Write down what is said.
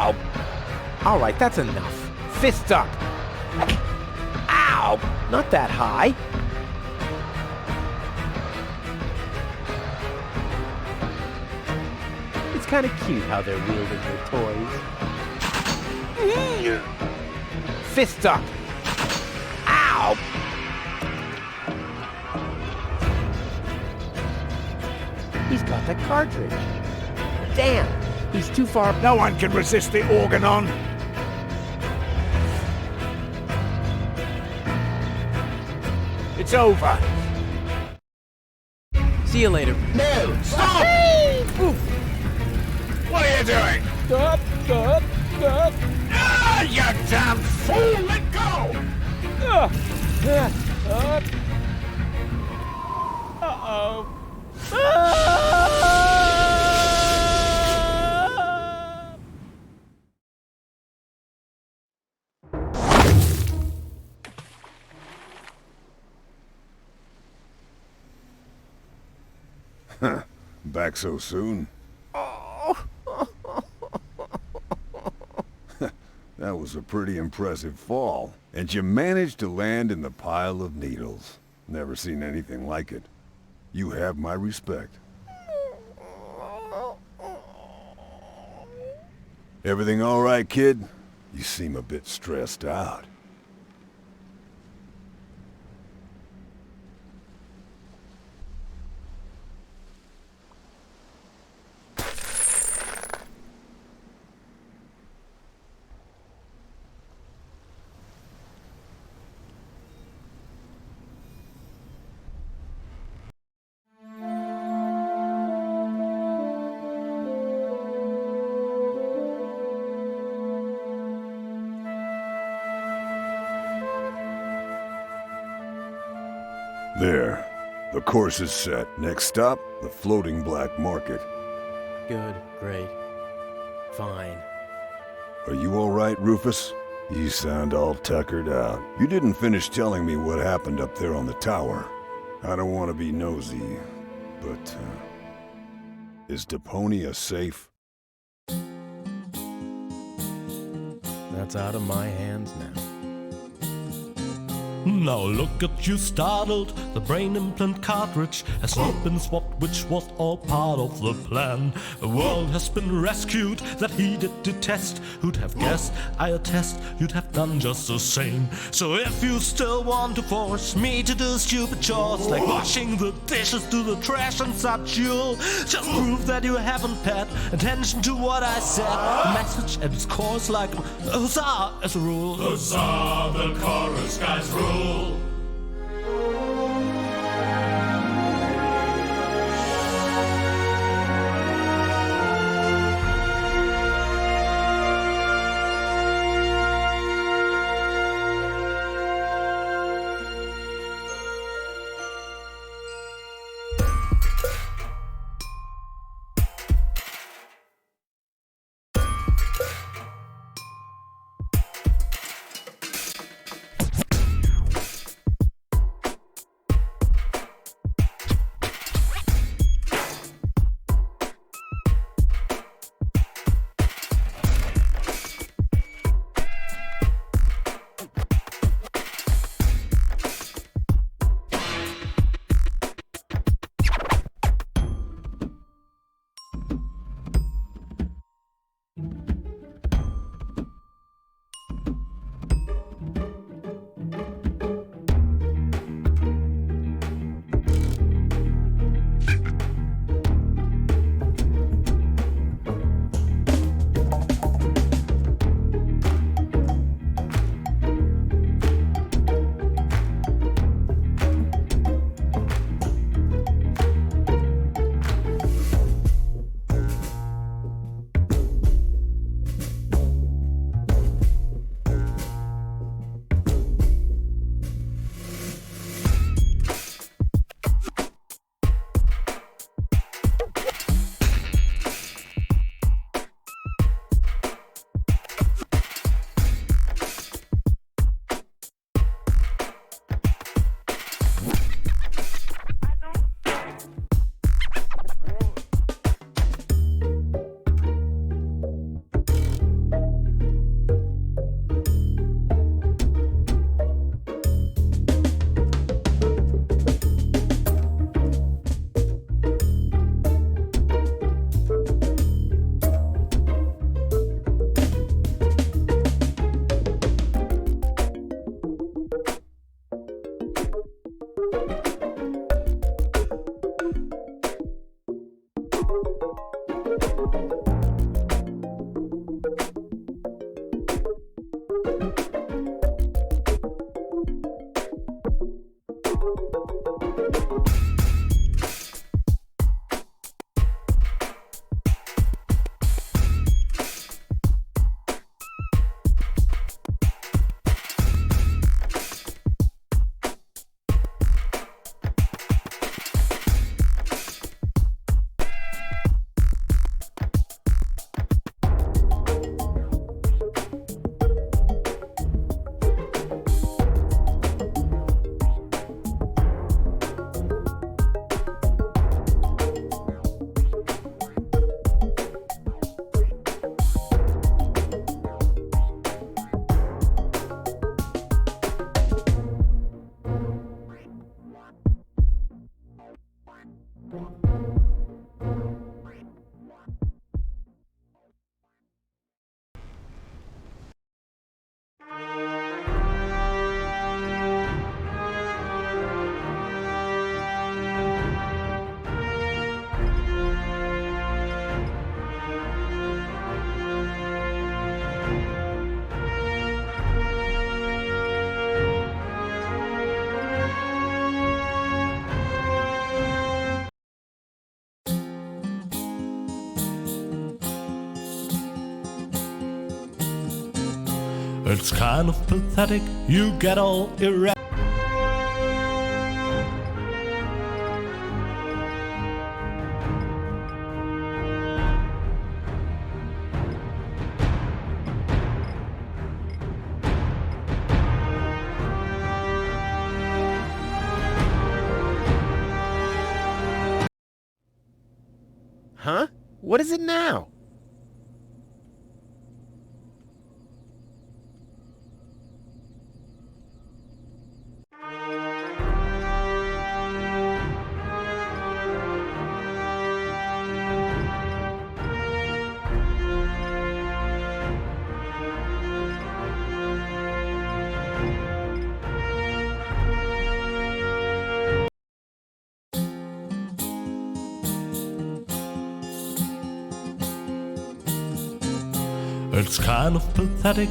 Ow! All right, that's enough. Fist up. Ow! Not that high. It's kind of cute how they're wielding their toys. Fist up. Ow! He's got the cartridge. Damn, he's too far. No one can resist the organon. It's over. See you later. No, stop! What are you doing? Stop! Ah, you damn fool! Let go! Uh-oh. Huh. Back so soon? That was a pretty impressive fall. And you managed to land in the pile of needles. Never seen anything like it. You have my respect. Everything all right, kid? You seem a bit stressed out. There. The course is set. Next stop, the floating black market. Good, great, fine. Are you all right, Rufus? You sound all tuckered out. You didn't finish telling me what happened up there on the tower. I don't want to be nosy, but, is Deponia safe? That's out of my hands now. Now look at you startled, the brain implant cartridge has not been swapped, which was all part of the plan. The world has been rescued, that he did detest. Who'd have guessed, I attest, you'd have done just the same. So if you still want to force me to do stupid chores, like washing the dishes, do the trash and such, you'll just prove that you haven't paid attention to what I said. The message at its core is like a huzzah as a rule. Huzzah, the chorus guys rule. It's kind of pathetic, you get all erect. Huh? What is it now? It's kind of pathetic,